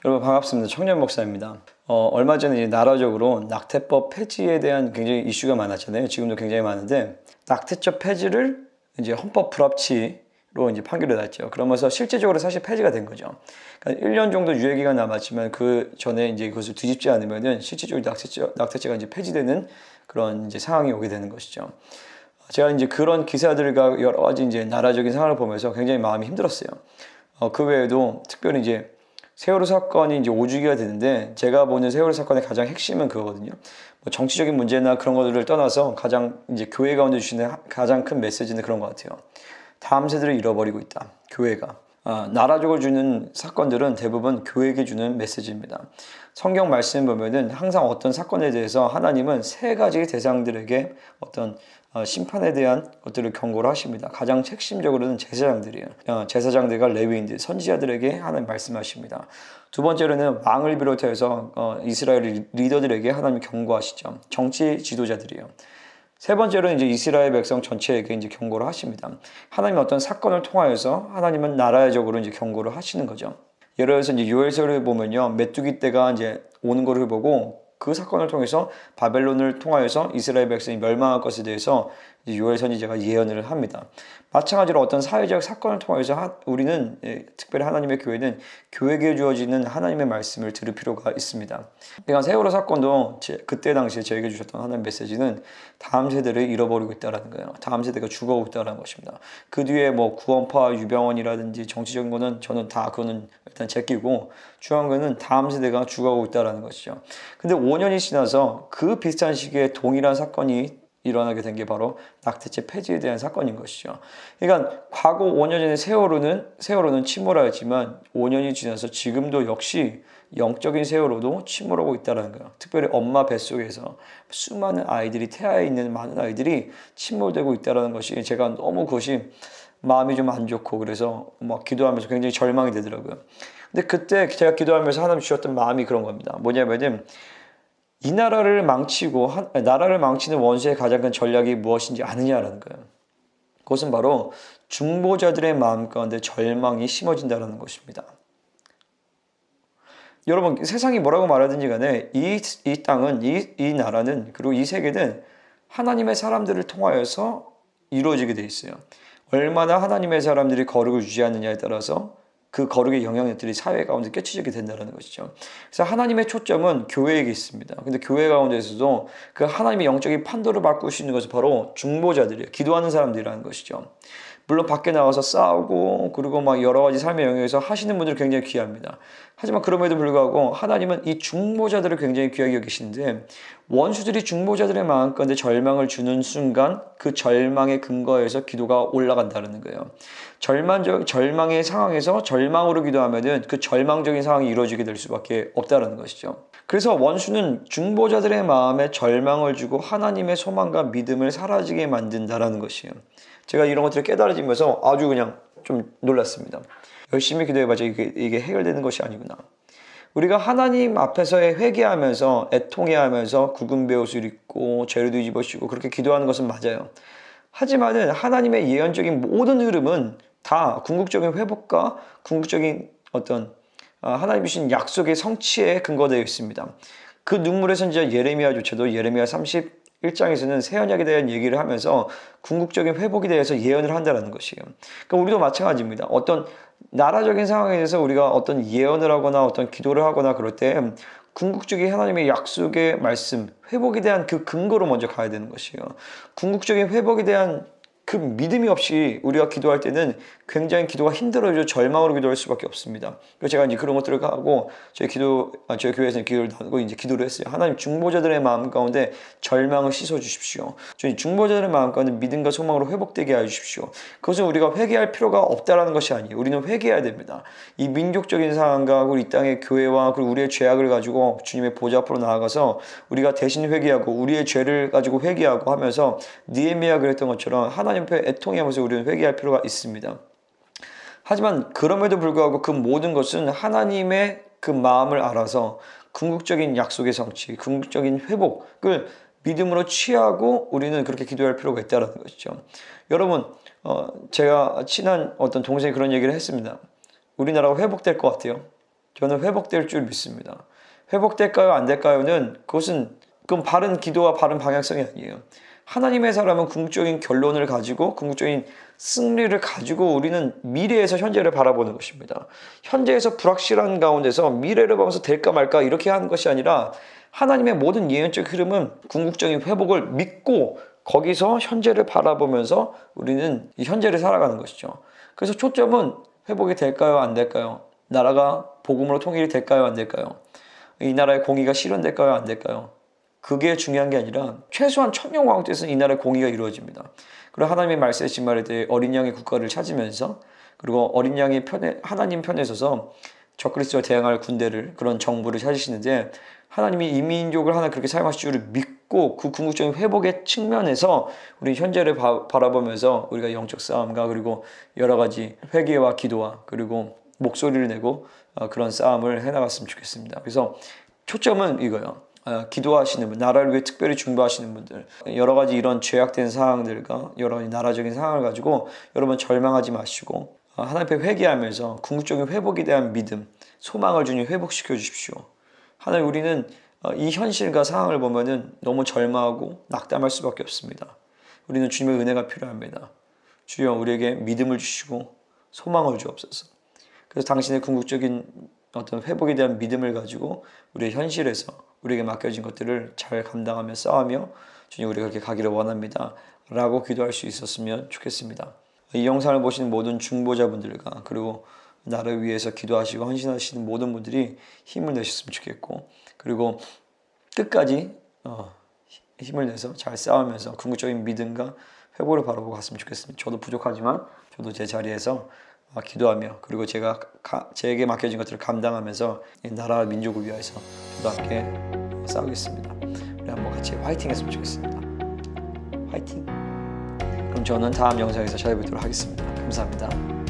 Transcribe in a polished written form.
여러분 반갑습니다. 청년 목사입니다. 얼마 전에 이제 나라적으로 낙태법 폐지에 대한 굉장히 이슈가 많았잖아요. 지금도 굉장히 많은데 낙태죄 폐지를 이제 헌법 불합치로 이제 판결이 났죠. 그러면서 실제적으로 사실 폐지가 된 거죠. 그러니까 1년 정도 유예 기간 남았지만 그 전에 이제 그것을 뒤집지 않으면은 실질적으로 낙태죄가 이제 폐지되는 그런 이제 상황이 오게 되는 것이죠. 제가 이제 그런 기사들과 여러 가지 이제 나라적인 상황을 보면서 굉장히 마음이 힘들었어요. 그 외에도 특별히 이제 세월호 사건이 이제 5주기가 되는데 제가 보는 세월호 사건의 가장 핵심은 그거거든요. 뭐 정치적인 문제나 그런 것들을 떠나서 가장 이제 교회 가운데 주시는 가장 큰 메시지는 그런 것 같아요. 다음 세대를 잃어버리고 있다. 교회가. 나라적으로 주는 사건들은 대부분 교회에게 주는 메시지입니다. 성경 말씀 보면은 항상 어떤 사건에 대해서 하나님은 세 가지 대상들에게 어떤 심판에 대한 것들을 경고를 하십니다. 가장 핵심적으로는 제사장들이에요. 제사장들과 레위인들, 선지자들에게 하나님 말씀하십니다. 두 번째로는 왕을 비롯해서 이스라엘 리더들에게 하나님 경고하시죠. 정치 지도자들이에요. 세 번째로는 이제 이스라엘 백성 전체에게 이제 경고를 하십니다. 하나님은 어떤 사건을 통하여서 하나님은 나라적으로 이제 경고를 하시는 거죠. 예를 들어서 이제 요엘서를 보면요, 메뚜기 떼가 이제 오는 것을 보고 그 사건을 통해서 바벨론을 통하여서 이스라엘 백성이 멸망할 것에 대해서 요엘 선지자가 예언을 합니다. 마찬가지로 어떤 사회적 사건을 통해서 우리는 특별히 하나님의 교회는 교회에게 주어지는 하나님의 말씀을 들을 필요가 있습니다. 그러니까 세월호 사건도 그때 당시에 저에게 주셨던 하나님의 메시지는 다음 세대를 잃어버리고 있다는 거예요. 다음 세대가 죽어오고 있다는 것입니다. 그 뒤에 뭐 구원파, 유병원이라든지 정치적인 거는 저는 다 그거는 일단 제끼고 중요한 거는 다음 세대가 죽어오고 있다는 것이죠. 근데 5년이 지나서 그 비슷한 시기에 동일한 사건이 일어나게 된 게 바로 낙태죄 폐지에 대한 사건인 것이죠. 그러니까 과거 5년 전에 세월호는 침몰하였지만 5년이 지나서 지금도 역시 영적인 세월호도 침몰하고 있다는 거예요. 특별히 엄마 뱃속에서 수많은 아이들이 태아에 있는 많은 아이들이 침몰되고 있다는 것이 제가 너무 그것이 마음이 좀 안 좋고 그래서 막 기도하면서 굉장히 절망이 되더라고요. 근데 그때 제가 기도하면서 하나님 주셨던 마음이 그런 겁니다. 뭐냐면은 이 나라를 나라를 망치는 원수의 가장 큰 전략이 무엇인지 아느냐라는 거예요. 그것은 바로 중보자들의 마음 가운데 절망이 심어진다는 것입니다. 여러분, 세상이 뭐라고 말하든지 간에 이 땅은, 이 나라는, 그리고 이 세계는 하나님의 사람들을 통하여서 이루어지게 돼 있어요. 얼마나 하나님의 사람들이 거룩을 유지하느냐에 따라서 그 거룩의 영향력들이 사회 가운데 깨치게 된다는 것이죠. 그래서 하나님의 초점은 교회에게 있습니다. 근데 교회 가운데서도 그 하나님의 영적인 판도를 바꿀 수 있는 것은 바로 중보자들이에요. 기도하는 사람들이라는 것이죠. 물론 밖에 나가서 싸우고 그리고 막 여러 가지 삶의 영역에서 하시는 분들 굉장히 귀합니다. 하지만 그럼에도 불구하고 하나님은 이 중보자들을 굉장히 귀하게 여기시는데 원수들이 중보자들의 마음 가운데 절망을 주는 순간 그 절망의 근거에서 기도가 올라간다는 거예요. 절망의 상황에서 절망으로 기도하면은 그 절망적인 상황이 이루어지게 될 수밖에 없다는 것이죠. 그래서 원수는 중보자들의 마음에 절망을 주고 하나님의 소망과 믿음을 사라지게 만든다는 것이에요. 제가 이런 것들을 깨달아지면서 아주 그냥 좀 놀랐습니다. 열심히 기도해봐자 이게 해결되는 것이 아니구나. 우리가 하나님 앞에서의 회개하면서 애통해하면서 굵은 베옷을 입고 죄를 뒤집어쓰고 그렇게 기도하는 것은 맞아요. 하지만은 하나님의 예언적인 모든 흐름은 다 궁극적인 회복과 궁극적인 어떤 하나님 주신 약속의 성취에 근거되어 있습니다. 그 눈물의 선지자 예레미야조차도 예레미야 31장에서는 새 언약에 대한 얘기를 하면서 궁극적인 회복에 대해서 예언을 한다는 것이에요. 그러니까 우리도 마찬가지입니다. 어떤 나라적인 상황에 대해서 우리가 어떤 예언을 하거나 어떤 기도를 하거나 그럴 때 궁극적인 하나님의 약속의 말씀, 회복에 대한 그 근거로 먼저 가야 되는 것이에요. 궁극적인 회복에 대한 그 믿음이 없이 우리가 기도할 때는 굉장히 기도가 힘들어져 절망으로 기도할 수밖에 없습니다. 그래서 제가 이제 그런 것들을 하고 저희 교회에서는 기도를 나누고 이제 기도를 했어요. 하나님 중보자들의 마음 가운데 절망을 씻어 주십시오. 저희 중보자들의 마음 가운데 믿음과 소망으로 회복되게 해 주십시오. 그것은 우리가 회개할 필요가 없다라는 것이 아니에요. 우리는 회개해야 됩니다. 이 민족적인 상황과 그리고 이 땅의 교회와 그리고 우리의 죄악을 가지고 주님의 보좌 앞으로 나아가서 우리가 대신 회개하고 우리의 죄를 가지고 회개하고 하면서 느헤미야가 그랬던 것처럼 하나님 앞에 애통하면서 우리는 회개할 필요가 있습니다. 하지만 그럼에도 불구하고 그 모든 것은 하나님의 그 마음을 알아서 궁극적인 약속의 성취, 궁극적인 회복을 믿음으로 취하고 우리는 그렇게 기도할 필요가 있다는 것이죠. 여러분, 제가 친한 어떤 동생이 그런 얘기를 했습니다. 우리나라가 회복될 것 같아요. 저는 회복될 줄 믿습니다. 회복될까요? 안 될까요?는 그건 바른 기도와 바른 방향성이 아니에요. 하나님의 사람은 궁극적인 결론을 가지고 궁극적인 승리를 가지고 우리는 미래에서 현재를 바라보는 것입니다. 현재에서 불확실한 가운데서 미래를 보면서 될까 말까 이렇게 하는 것이 아니라 하나님의 모든 예언적 흐름은 궁극적인 회복을 믿고 거기서 현재를 바라보면서 우리는 이 현재를 살아가는 것이죠. 그래서 초점은 회복이 될까요? 안 될까요? 나라가 복음으로 통일이 될까요? 안 될까요? 이 나라의 공의가 실현될까요? 안 될까요? 그게 중요한 게 아니라 최소한 천년왕국에서는 이 나라의 공의가 이루어집니다. 그리고 하나님의 말씀하신 말에 대해 어린 양의 국가를 찾으면서 그리고 어린 양의 편에 하나님 편에 서서 적그리스도와 대항할 군대를 그런 정부를 찾으시는데 하나님이 이 민족을 하나 그렇게 사용하실 줄을 믿고 그 궁극적인 회복의 측면에서 우리 현재를 바라보면서 우리가 영적 싸움과 그리고 여러 가지 회개와 기도와 그리고 목소리를 내고 그런 싸움을 해나갔으면 좋겠습니다. 그래서 초점은 이거예요. 기도하시는 분, 나라를 위해 특별히 중보하시는 분들, 여러 가지 이런 죄악된 상황들과 여러 가지 나라적인 상황을 가지고 여러분 절망하지 마시고 하나님 앞에 회개하면서 궁극적인 회복에 대한 믿음, 소망을 주님 회복시켜 주십시오. 하나님, 우리는 이 현실과 상황을 보면은 너무 절망하고 낙담할 수밖에 없습니다. 우리는 주님의 은혜가 필요합니다. 주여, 우리에게 믿음을 주시고 소망을 주옵소서. 그래서 당신의 궁극적인 어떤 회복에 대한 믿음을 가지고 우리의 현실에서 우리에게 맡겨진 것들을 잘 감당하며 싸우며 주님, 우리가 그렇게 가기를 원합니다 라고 기도할 수 있었으면 좋겠습니다. 이 영상을 보시는 모든 중보자분들과 그리고 나를 위해서 기도하시고 헌신하시는 모든 분들이 힘을 내셨으면 좋겠고, 그리고 끝까지 힘을 내서 잘 싸우면서 궁극적인 믿음과 회복을 바라보고 갔으면 좋겠습니다. 저도 부족하지만 저도 제 자리에서 기도하며 그리고 제게 맡겨진 것들을 감당하면서 이 나라와 민족을 위해서 저도 함께 싸우겠습니다. 우리 한번 같이 화이팅 했으면 좋겠습니다. 화이팅! 그럼 저는 다음 영상에서 찾아뵙도록 하겠습니다. 감사합니다.